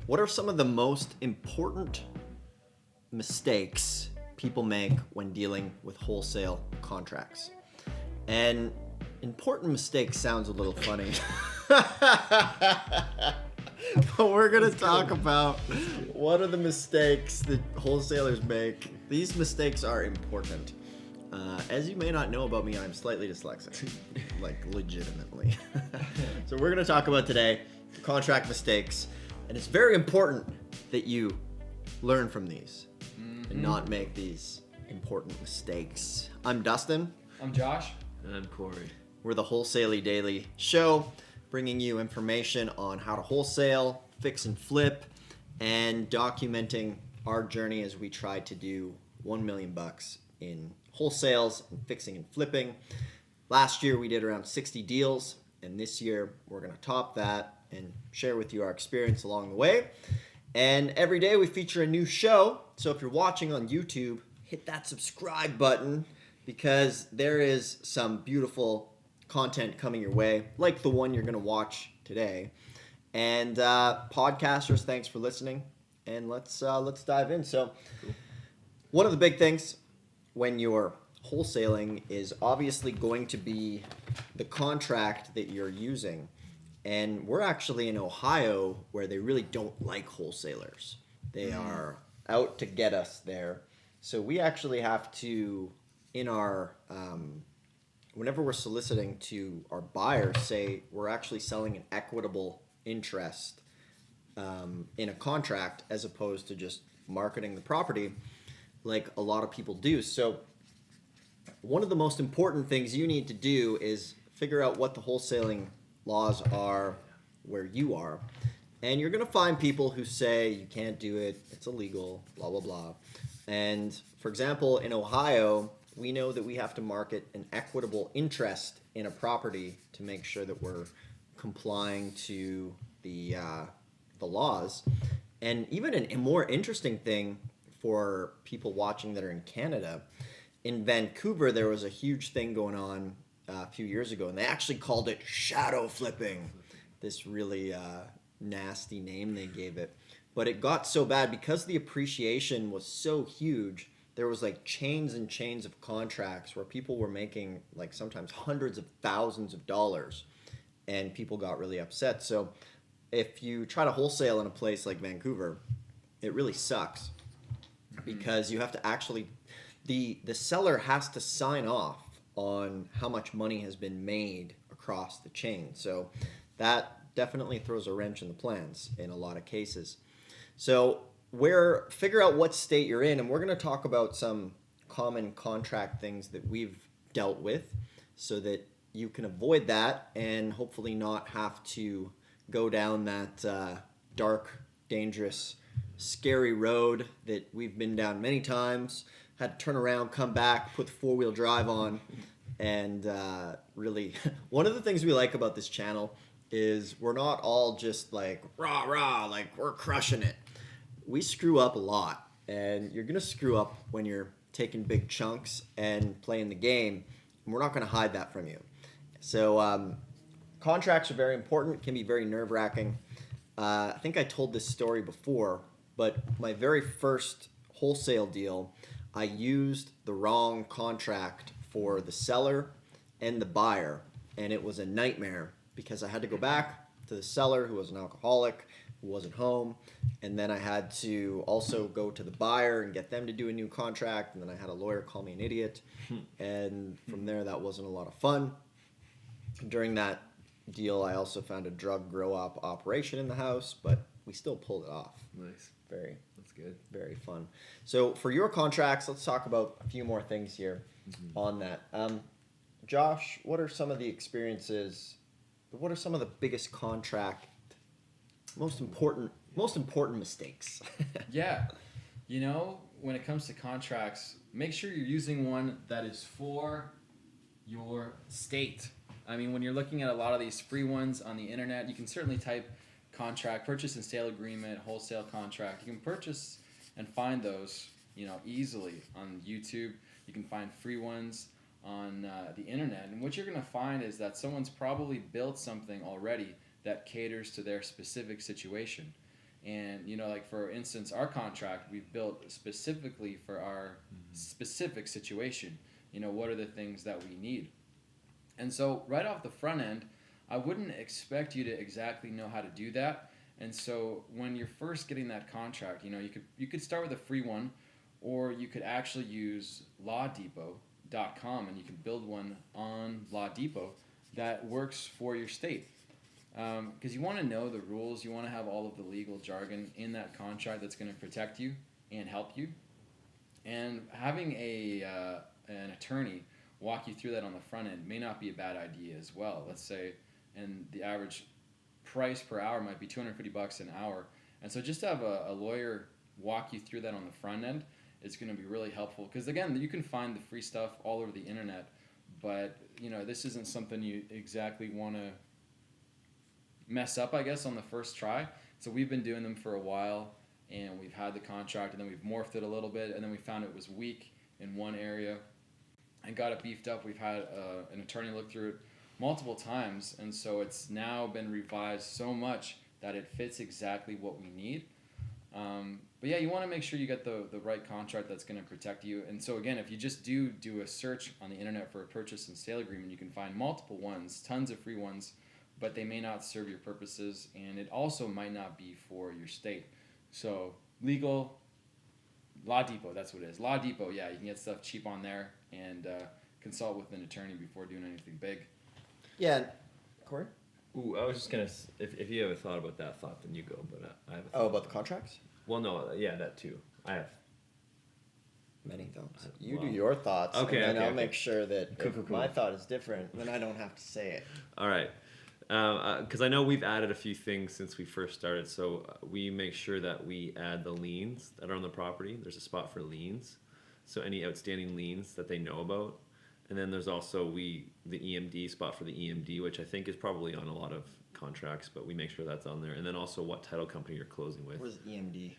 What are some of the most important mistakes people make when dealing with wholesale contracts? And important mistake sounds a little funny. But we're going to talk about what are the mistakes that wholesalers make. These mistakes are important. As you may not know about me, I'm slightly dyslexic, like legitimately. So we're going to talk about today contract mistakes, and it's very important that you learn from these and not make these important mistakes. I'm Dustin. I'm Josh. And I'm Corey. We're the Wholesale Daily Show, bringing you information on how to wholesale, fix and flip, and documenting our journey as we try to do $1 million in wholesales and fixing and flipping. Last year we did around 60 deals, and this year we're going to top that and share with you our experience along the way. And every day we feature a new show, so if you're watching on YouTube, hit that subscribe button because there is some beautiful content coming your way, like the one you're going to watch today. And podcasters, thanks for listening, and let's dive in. So one of the big things when you're wholesaling is obviously going to be the contract that you're using. And we're actually in Ohio where they really don't like wholesalers. They are out to get us there. So we actually have to, in our, whenever we're soliciting to our buyers, say we're actually selling an equitable interest in a contract as opposed to just marketing the property like a lot of people do. So one of the most important things you need to do is figure out what the wholesaling laws are where you are. And you're going to find people who say you can't do it, it's illegal, blah, blah, blah. And for example, in Ohio, we know that we have to market an equitable interest in a property to make sure that we're complying to the laws. And even a more interesting thing for people watching that are in Canada, in Vancouver, there was a huge thing going on a few years ago, and they actually called it shadow flipping. This really nasty name they gave it. But it got so bad because the appreciation was so huge. There was like chains and chains of contracts where people were making like sometimes hundreds of thousands of dollars, and people got really upset. So if you try to wholesale in a place like Vancouver, it really sucks because you have to actually, the seller has to sign off on how much money has been made across the chain. So that definitely throws a wrench in the plans in a lot of cases. So figure out what state you're in, and we're going to talk about some common contract things that we've dealt with so that you can avoid that and hopefully not have to go down that dark, dangerous, scary road that we've been down many times. Had to turn around, come back, put the four-wheel drive on, and really, one of the things we like about this channel is we're not all just like rah rah, like we're crushing it. We screw up a lot, and you're gonna screw up when you're taking big chunks and playing the game, and we're not gonna hide that from you. So contracts are very important, can be very nerve-wracking. I think I told this story before, but my very first wholesale deal, I used the wrong contract for the seller and the buyer, and it was a nightmare because I had to go back to the seller who was an alcoholic, who wasn't home, and then I had to also go to the buyer and get them to do a new contract, and then I had a lawyer call me an idiot, and from there that wasn't a lot of fun. During that deal, I also found a drug grow-up operation in the house, but we still pulled it off. Nice. That's good. Very fun. So for your contracts, let's talk about a few more things here on that. Josh, what are some of the experiences? What are some of the biggest most important mistakes? Yeah. When it comes to contracts, make sure you're using one that is for your state. I mean, when you're looking at a lot of these free ones on the internet, you can certainly type contract, purchase and sale agreement, wholesale contract. You can purchase and find those, easily on YouTube. You can find free ones on the internet. And what you're going to find is that someone's probably built something already that caters to their specific situation. And, like for instance, our contract we've built specifically for our specific situation. What are the things that we need? And so right off the front end, I wouldn't expect you to exactly know how to do that. And so when you're first getting that contract, you could start with a free one, or you could actually use lawdepot.com and you can build one on Law Depot that works for your state. Because you want to know the rules, you want to have all of the legal jargon in that contract that's going to protect you and help you. And having an attorney walk you through that on the front end may not be a bad idea as well. Let's say, and the average price per hour might be $250 an hour. And so just to have a lawyer walk you through that on the front end is going to be really helpful. Because again, you can find the free stuff all over the internet, but this isn't something you exactly want to mess up, I guess, on the first try. So we've been doing them for a while, and we've had the contract, and then we've morphed it a little bit, and then we found it was weak in one area and got it beefed up. We've had an attorney look through it multiple times, and so it's now been revised so much that it fits exactly what we need. But yeah, you want to make sure you get the right contract that's going to protect you. And so again, if you just do a search on the internet for a purchase and sale agreement, you can find multiple ones, tons of free ones, but they may not serve your purposes, and it also might not be for your state. So legal, Law Depot, that's what it is. Law Depot, yeah, you can get stuff cheap on there, and consult with an attorney before doing anything big. Yeah, Corey? Ooh, I was just gonna. If you have a thought about that thought, then you go. But I have a thought. Oh, about the contracts? Well, no, yeah, that too. I have many thoughts. You do your thoughts, okay, and then okay, I'll okay. make sure that Cool, if cool, cool. my thought is different, then I don't have to say it. All right. Because I know we've added a few things since we first started. So we make sure that we add the liens that are on the property. There's a spot for liens. So any outstanding liens that they know about. And then there's also the EMD spot for the EMD, which I think is probably on a lot of contracts, but we make sure that's on there. And then also what title company you're closing with. What is EMD?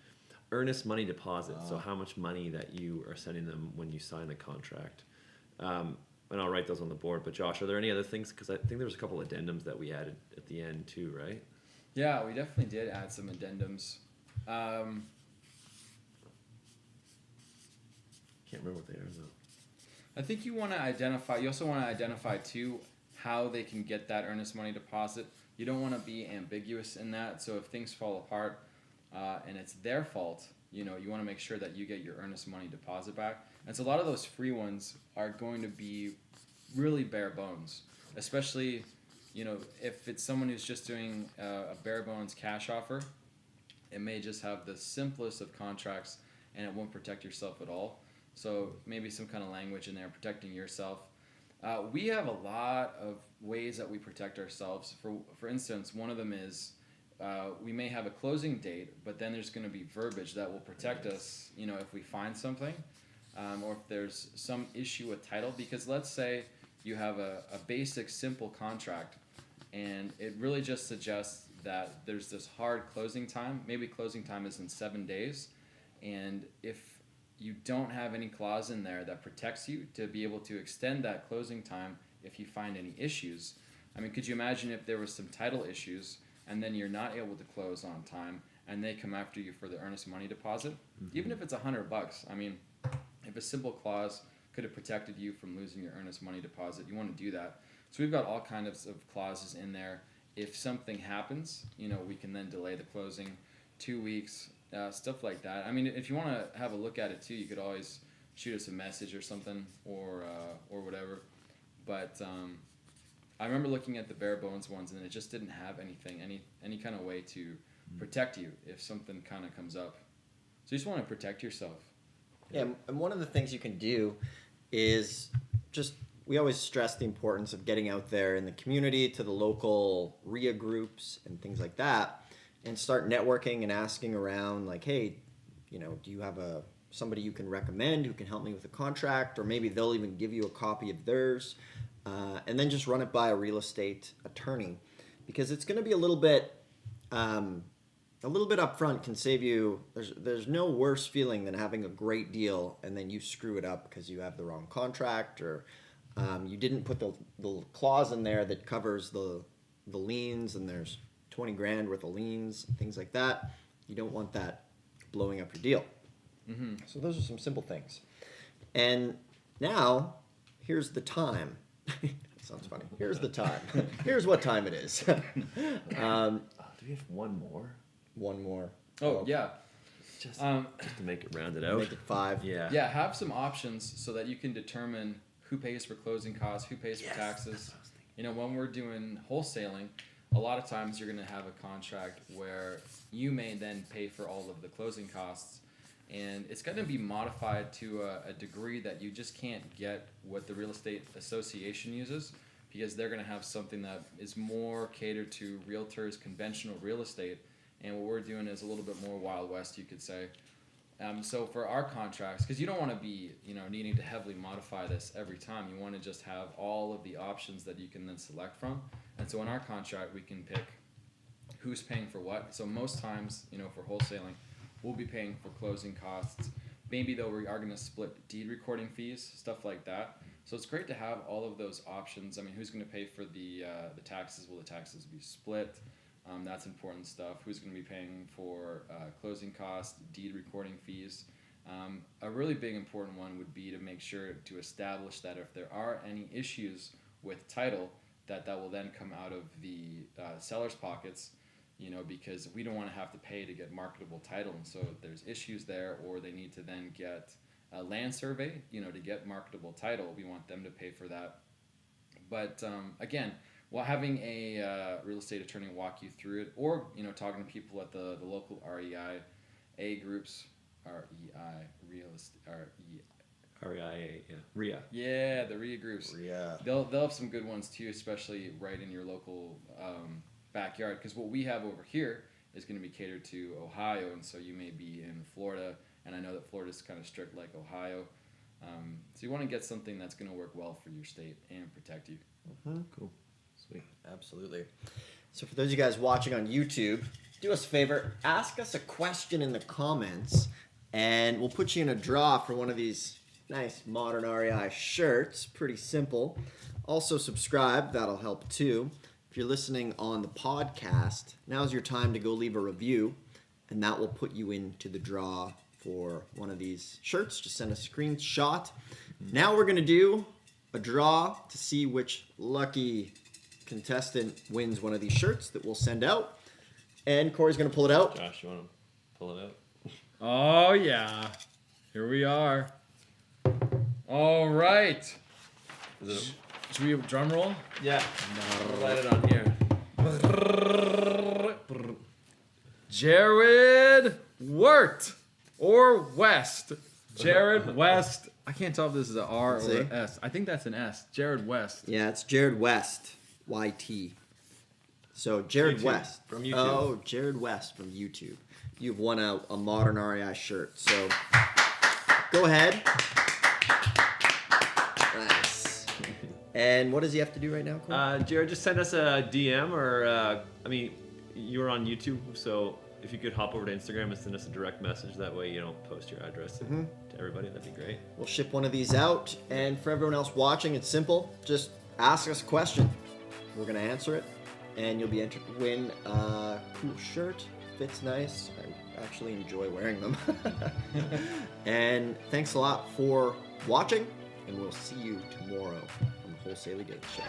Earnest money deposit. So how much money that you are sending them when you sign the contract. And I'll write those on the board. But Josh, are there any other things? Because I think there was a couple addendums that we added at the end too, right? Yeah, we definitely did add some addendums. Can't remember what they are though. I think you also want to identify too how they can get that earnest money deposit. You don't want to be ambiguous in that. So if things fall apart and it's their fault, you want to make sure that you get your earnest money deposit back. And so a lot of those free ones are going to be really bare bones, especially, if it's someone who's just doing a bare bones cash offer. It may just have the simplest of contracts and it won't protect yourself at all. So maybe some kind of language in there protecting yourself. We have a lot of ways that we protect ourselves. For instance, one of them is we may have a closing date, but then there's going to be verbiage that will protect us, if we find something, or if there's some issue with title. Because let's say you have a basic, simple contract, and it really just suggests that there's this hard closing time. Maybe closing time is in 7 days, and if you don't have any clause in there that protects you to be able to extend that closing time if you find any issues. I mean, could you imagine if there was some title issues and then you're not able to close on time and they come after you for the earnest money deposit? Mm-hmm. Even if it's $100, I mean, if a simple clause could have protected you from losing your earnest money deposit, you want to do that. So we've got all kinds of clauses in there. If something happens, we can then delay the closing 2 weeks, stuff like that. I mean, if you want to have a look at it too, you could always shoot us a message or something, or whatever. But I remember looking at the bare bones ones, and it just didn't have anything, any kind of way to protect you if something kind of comes up. So you just want to protect yourself. Yeah, and one of the things you can do is we always stress the importance of getting out there in the community to the local RIA groups and things like that, and start networking and asking around, like, hey, do you have somebody you can recommend who can help me with a contract? Or maybe they'll even give you a copy of theirs, and then just run it by a real estate attorney, because it's going to be a little bit upfront can save you. There's no worse feeling than having a great deal and then you screw it up because you have the wrong contract, or you didn't put the clause in there that covers the liens, and there's 20 grand worth of liens, things like that. You don't want that blowing up your deal. Mm-hmm. So those are some simple things. And now, here's the time. Sounds funny. Here's the time. Here's what time it is. Do we have one more? One more. Oh, yeah. Just to make it rounded out. Make it 5. Yeah. Yeah, have some options so that you can determine who pays for closing costs, who pays for Yes, taxes. that's what I was thinking. You know, when we're doing wholesaling, a lot of times you're going to have a contract where you may then pay for all of the closing costs, and it's going to be modified to a degree that you just can't get what the real estate association uses, because they're going to have something that is more catered to realtors, conventional real estate, and what we're doing is a little bit more Wild West, you could say. So for our contracts, because you don't want to be, needing to heavily modify this every time. You want to just have all of the options that you can then select from. And so in our contract, we can pick who's paying for what. So most times, for wholesaling, we'll be paying for closing costs. Maybe though we are going to split deed recording fees, stuff like that. So it's great to have all of those options. I mean, who's going to pay for the taxes? Will the taxes be split? That's important stuff. Who's going to be paying for closing costs, deed recording fees? A really big important one would be to make sure to establish that if there are any issues with title, that will then come out of the seller's pockets, because we don't want to have to pay to get marketable title. And so if there's issues there, or they need to then get a land survey, to get marketable title, we want them to pay for that. But again, while having a real estate attorney walk you through it, or talking to people at the local REIA groups, REIA, yeah. REIA. Yeah, the REIA groups. Yeah. They'll have some good ones too, especially right in your local backyard. Because what we have over here is going to be catered to Ohio, and so you may be in Florida, and I know that Florida's kind of strict like Ohio. So you want to get something that's going to work well for your state and protect you. Mm-hmm. Cool. Sweet. Absolutely. So for those of you guys watching on YouTube, do us a favor, ask us a question in the comments, and we'll put you in a draw for one of these nice modern REI shirts. Pretty simple. Also subscribe, that'll help too. If you're listening on the podcast, now's your time to go leave a review, and that will put you into the draw for one of these shirts. Just send a screenshot. Now we're going to do a draw to see which lucky contestant wins one of these shirts that we'll send out. And Corey's going to pull it out. Josh, you want to pull it out? Oh, yeah. Here we are. All right. Should we have a drum roll? Yeah. Write it on here. Jared Wirt or West. Jared West. I can't tell if this is an R or an S. I think that's an S. Jared West. Yeah, it's Jared West, YT. So Jared YouTube, West. from YouTube. Oh, Jared West from YouTube. You've won a modern REI shirt. So go ahead. Nice. And what does he have to do right now, Corey? Jared, just send us a DM or, you're on YouTube, so if you could hop over to Instagram and send us a direct message, that way you don't post your address to everybody, that'd be great. We'll ship one of these out. And for everyone else watching, it's simple. Just ask us a question. We're going to answer it. And you'll be entered to win a cool shirt. Fits nice. I actually enjoy wearing them. And thanks a lot for watching. And we'll see you tomorrow on the Wholesale Deeds Show.